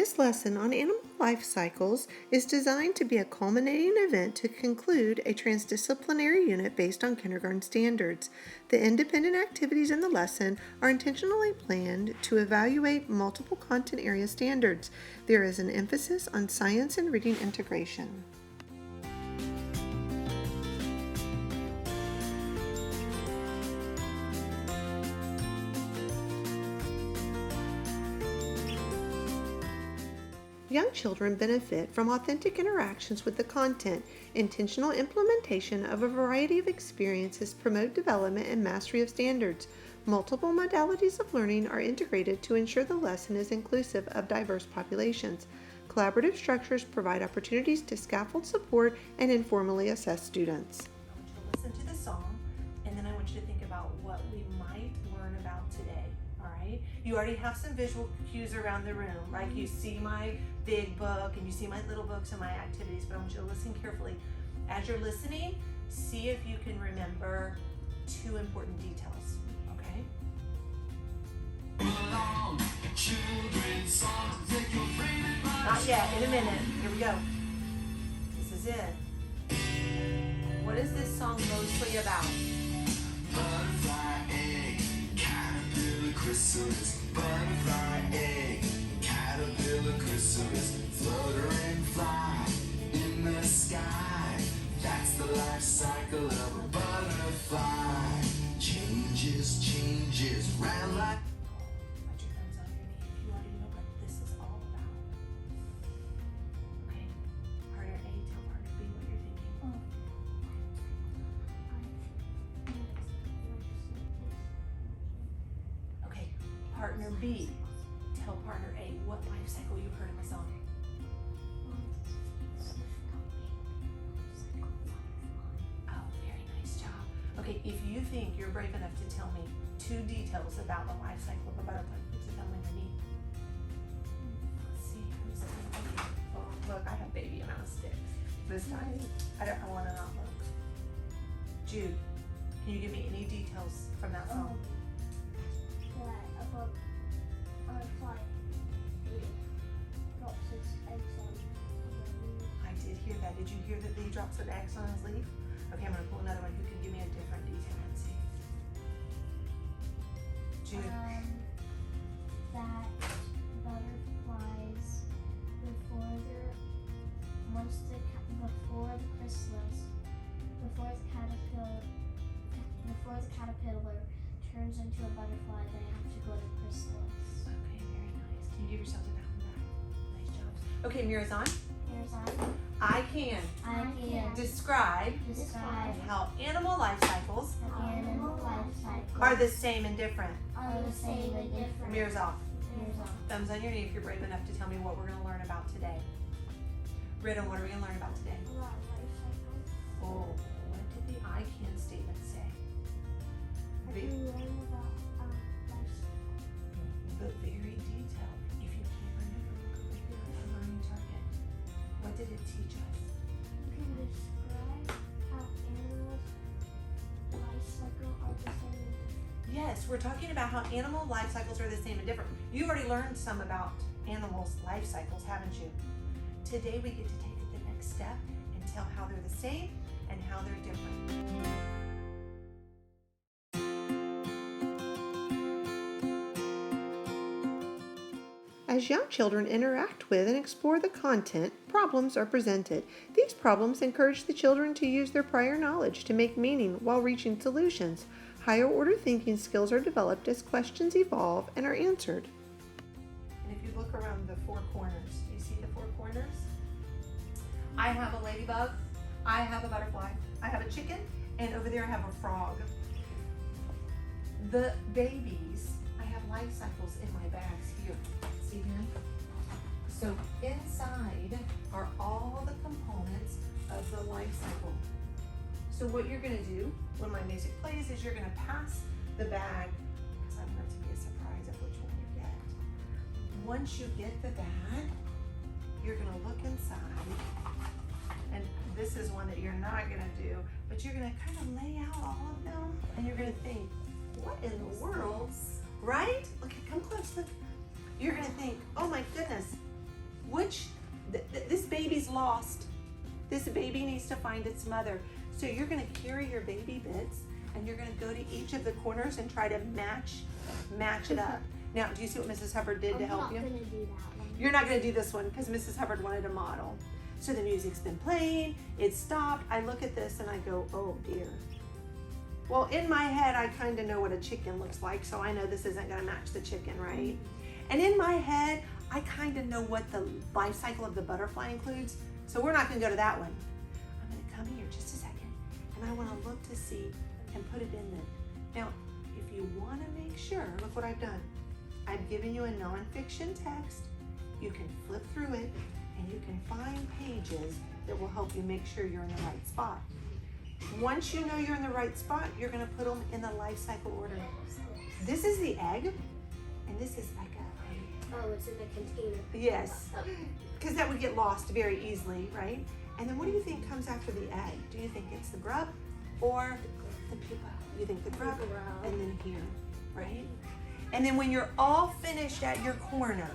This lesson on animal life cycles is designed to be a culminating event to conclude a transdisciplinary unit based on kindergarten standards. The independent activities in the lesson are intentionally planned to evaluate multiple content area standards. There is an emphasis on science and reading integration. Young children benefit from authentic interactions with the content. Intentional implementation of a variety of experiences promote development and mastery of standards. Multiple modalities of learning are integrated to ensure the lesson is inclusive of diverse populations. Collaborative structures provide opportunities to scaffold support and informally assess students. I want you to listen to the song, and then I want you to think about what we might learn about today. All right? You already have some visual cues around the room, like you see my big book and you see my little books and my activities, but I want you to listen carefully. As you're listening, see if you can remember two important details, okay? Not yet, in a minute. Here we go. This is it. What is this song mostly about? Butterfly egg, caterpillar chrysalis, butterfly egg, caterpillar chrysalis, fluttering fly in the sky. That's the life cycle of a butterfly. Changes, round like. Put your thumbs on your knee if you already know what this is all about. Okay, partner A, tell partner B what you're thinking. Okay, partner B, tell partner A what life cycle you heard in the song. Oh, very nice job. Okay, if you think you're brave enough to tell me two details about the life cycle of a butterfly, put your thumb on your knee. Let's see who's thinking. Oh, look, I have baby amount of sticks this time. I want to not look. Jude, can you give me any details from that song? That a butterfly drops its eggs on the leaf. I did hear that. Did you hear that he drops an X on his leaf? Okay, I'm gonna pull another one who can give me a different detail and see. Jude. That butterflies before the caterpillar turns into a butterfly, they have to go to chrysalis. Okay, very nice. Can you give yourself a pat on the back? Nice job. Okay, Mirazan. Here's on. I can describe how animal life cycles animal life cycles are the same and different. Mirrors off. Thumbs on your knee if you're brave enough to tell me what we're going to learn about today. Ridden, what are we going to learn about today? Oh, what did the I can statement say? But very detailed. If you can't remember, look over here at the learning target. What did it teach us? You can describe how animals' life cycle are the same and different. Yes, we're talking about how animal life cycles are the same and different. You've already learned some about animals' life cycles, haven't you? Today we get to take it the next step and tell how they're the same and how they're different. As young children interact with and explore the content, problems are presented. These problems encourage the children to use their prior knowledge to make meaning while reaching solutions. Higher order thinking skills are developed as questions evolve and are answered. And if you look around the four corners, do you see the four corners? I have a ladybug, I have a butterfly, I have a chicken, and over there I have a frog. The babies, I have life cycles in my bags here. See here? So inside are all the components of the life cycle. So what you're gonna do when my music plays is you're gonna pass the bag, because I want it to be a surprise of which one you get. Once you get the bag, you're gonna look inside, and this is one that you're not gonna do, but you're gonna kind of lay out all of them, and you're gonna think, what in the world, right? Look, come close, look. You're gonna think, oh my goodness, This baby needs to find its mother. So you're gonna carry your baby bits and you're gonna go to each of the corners and try to match it up. Now, do you see what Mrs. Hubbard did to help you? I'm not gonna do that one. You're not gonna do this one because Mrs. Hubbard wanted a model. So the music's been playing, it stopped. I look at this and I go, oh dear. Well, in my head, I kind of know what a chicken looks like, so I know this isn't gonna match the chicken, right? And in my head, I kind of know what the life cycle of the butterfly includes, so we're not gonna go to that one. I'm gonna come here just a second, and I wanna look to see and put it in there. Now, if you wanna make sure, look what I've done. I've given you a nonfiction text. You can flip through it, and you can find pages that will help you make sure you're in the right spot. Once you know you're in the right spot, you're gonna put them in the life cycle order. This is the egg, and this is like Oh, it's in the container. yes, Oh, because that would get lost very easily, right? And then what do you think comes after the egg? Do you think it's the grub or the pupa? You think the grub, and then here, right? And then when you're all finished at your corner,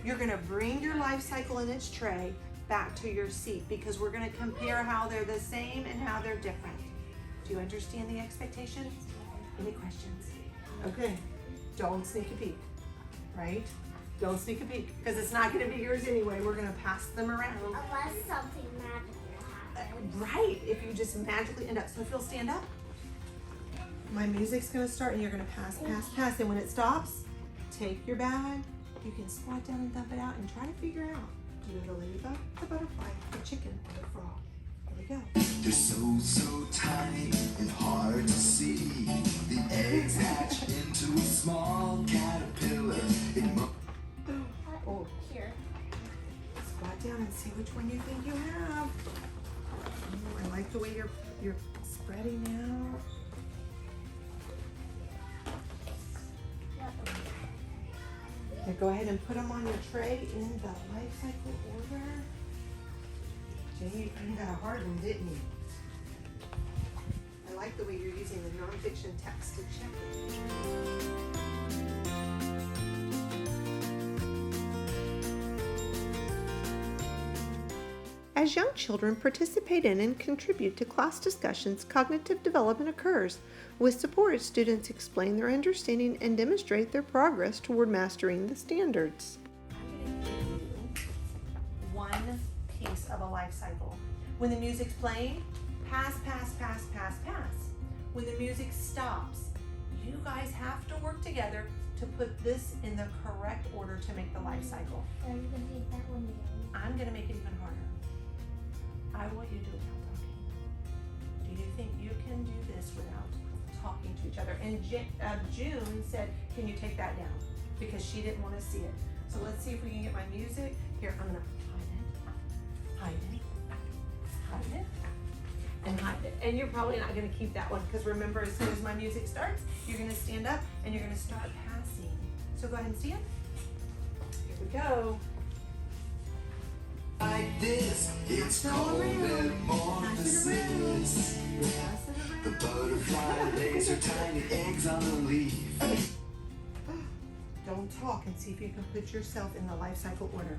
you're gonna bring your life cycle in its tray back to your seat because we're gonna compare how they're the same and how they're different. Do you understand the expectations? Any questions? Okay, don't sneak a peek, right? Don't sneak a peek because it's not gonna be yours anyway. We're gonna pass them around. Unless something magical happens. Right, if you just magically end up. So if you'll stand up, my music's gonna start and you're gonna pass. And when it stops, take your bag. You can squat down and dump it out and try to figure out, do you know the ladybug, the butterfly, the chicken, or the frog? Here we go. They're so tiny and hard to see. The eggs hatch into a small caterpillar. Oh, Here. squat down and see which one you think you have. Oh, I like the way you're spreading out. Now go ahead and put them on your tray in the life cycle order. Jay, you got a hard one, didn't you? I like the way you're using the nonfiction text to check it. As young children participate in and contribute to class discussions, cognitive development occurs. With support, students explain their understanding and demonstrate their progress toward mastering the standards. I'm going to give you one piece of a life cycle. When the music's playing, pass, pass, pass, pass, pass. When the music stops, you guys have to work together to put this in the correct order to make the life cycle. Are you gonna take that one down? I'm going to make it even harder. I want you to do it without talking. Do you think you can do this without talking to each other? And June said, can you take that down? Because she didn't want to see it. So let's see if we can get my music. Here, I'm going to hide it, hide it, and hide it. And you're probably not going to keep that one because remember, as soon as my music starts, you're going to stand up and you're going to start passing. So go ahead and stand. Here we go. Like this, it's called metamorphosis. The butterfly lays her tiny eggs on a leaf. Don't talk and see if you can put yourself in the life cycle order.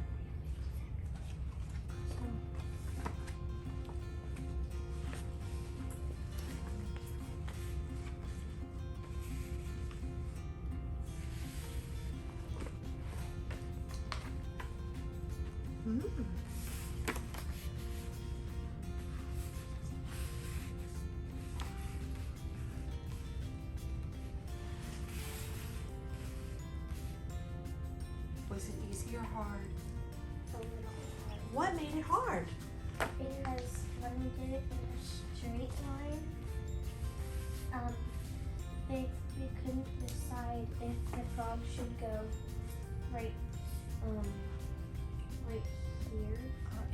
Was it easy or hard? A little hard. What made it hard? Because when we did it in a straight line, we couldn't decide if the frog should go right here.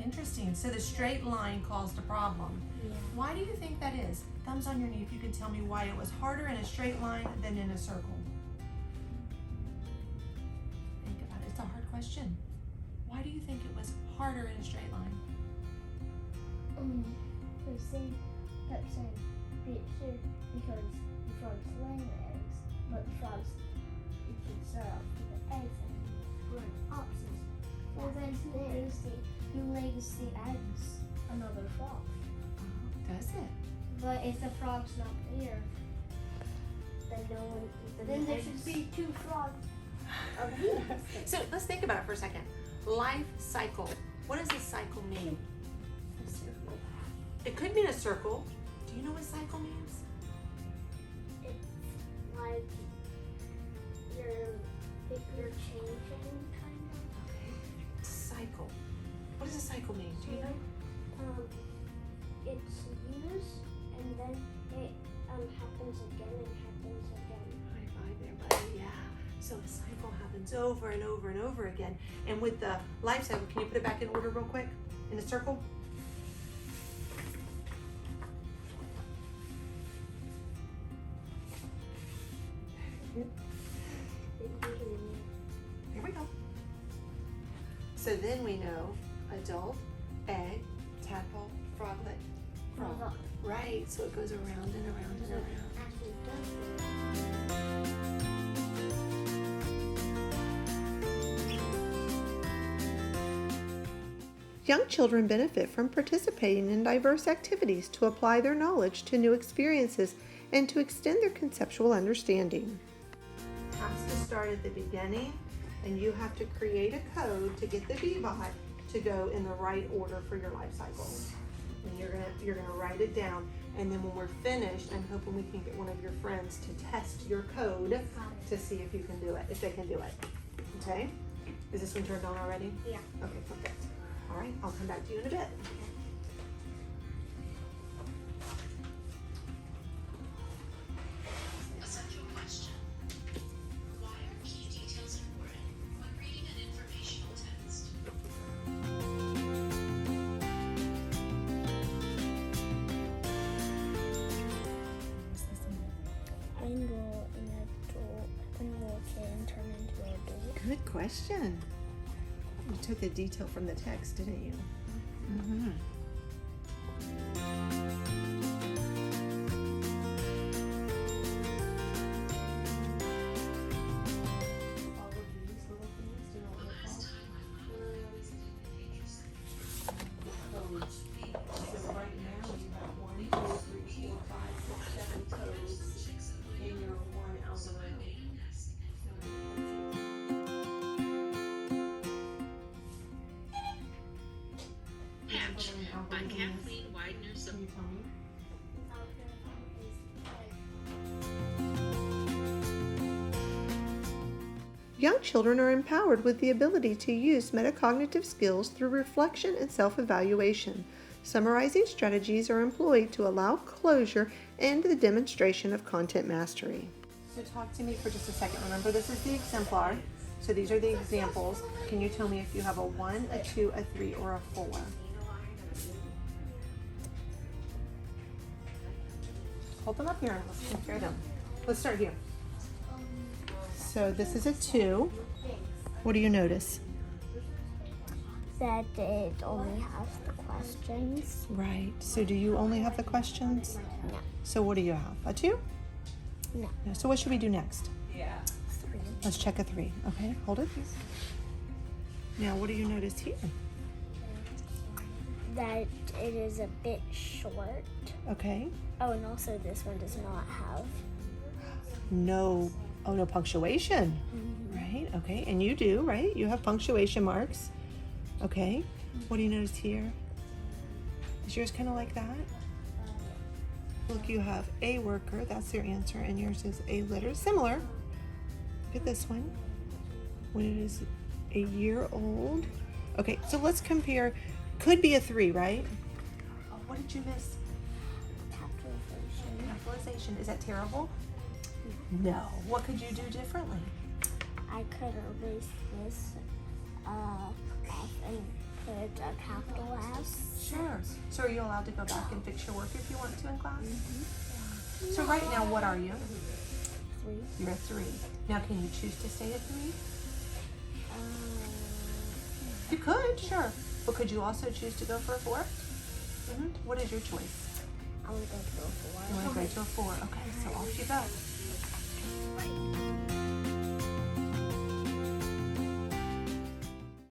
Interesting. So the straight line caused a problem. Yeah. Why do you think that is? Thumbs on your knee if you can tell me why it was harder in a straight line than in a circle. Think about it. It's a hard question. Why do you think it was harder in a straight line? Because they kept saying picture because the frogs lay the eggs, but the frogs you can start off with the eggs and run opposites. Well then you lay the eggs another frog. Does it? But if the frog's not there, then no one. Then there should be 2 frogs of these. So let's think about it for a second. Life cycle. What does a cycle mean? It could mean a circle. Do you know what cycle means? It's like you're changing kind of. Okay. Cycle. What does a cycle mean? Do you know? It's used and then it happens again and happens again. High five there, buddy. Yeah. So a cycle happens over and over and over again. And with the life cycle, can you put it back in order real quick? In a circle? Here we go. So then we know adult, egg, tadpole, froglet, frog. Right, so it goes around and around and around. Young children benefit from participating in diverse activities to apply their knowledge to new experiences and to extend their conceptual understanding. It has to start at the beginning, and you have to create a code to get the Bebot to go in the right order for your life cycle. And you're gonna write it down, and then when we're finished, I'm hoping we can get one of your friends to test your code to see if you can do it, if they can do it. Okay? Is this one turned on already? Yeah. Okay, perfect. All right, I'll come back to you in a bit. Essential question. Why are key details important when reading an informational text? When will a kid turn into an adult? Good question. You took the detail from the text, didn't you? Mm-hmm. All of these little things, do you know what they're called? Codes. So right now you have 1, 2, 3, 4, 5, 6, 7 codes in your one algorithm. Hatch by Kathleen Widener. Can you tell me? Young children are empowered with the ability to use metacognitive skills through reflection and self-evaluation. Summarizing strategies are employed to allow closure and the demonstration of content mastery. So talk to me for just a second. Remember, this is the exemplar. So these are the examples. Can you tell me if you have a 1, a 2, a 3, or a 4? Hold them up here and let's compare them. Let's start here. So this is a 2. What do you notice? That it only has the questions. Right. So do you only have the questions? No. So what do you have? A 2? No. No. So what should we do next? 3. Let's check a 3. Okay, hold it. Now what do you notice here? That it is a bit short. Okay. Oh, and also this one does not have. No. Oh, no punctuation. Right. Okay. And you do, right? You have punctuation marks. Okay. What do you notice here? Is yours kind of like that? Look, you have a worker. That's your answer. And yours is a letter. Similar. Look at this one. When it is a year old. Okay. So let's compare. Could be a 3, right? Oh, what did you miss? Capitalization. Is that terrible? No. What could you do differently? I could erase this off and put a capital S. Sure. So are you allowed to go back and fix your work if you want to in class? So right now, what are you? 3. You're a 3. Now, can you choose to stay a 3? You could, sure. But could you also choose to go for a 4? What is your choice? I want to go to a 4. You want to go to a 4. Okay, so off you go.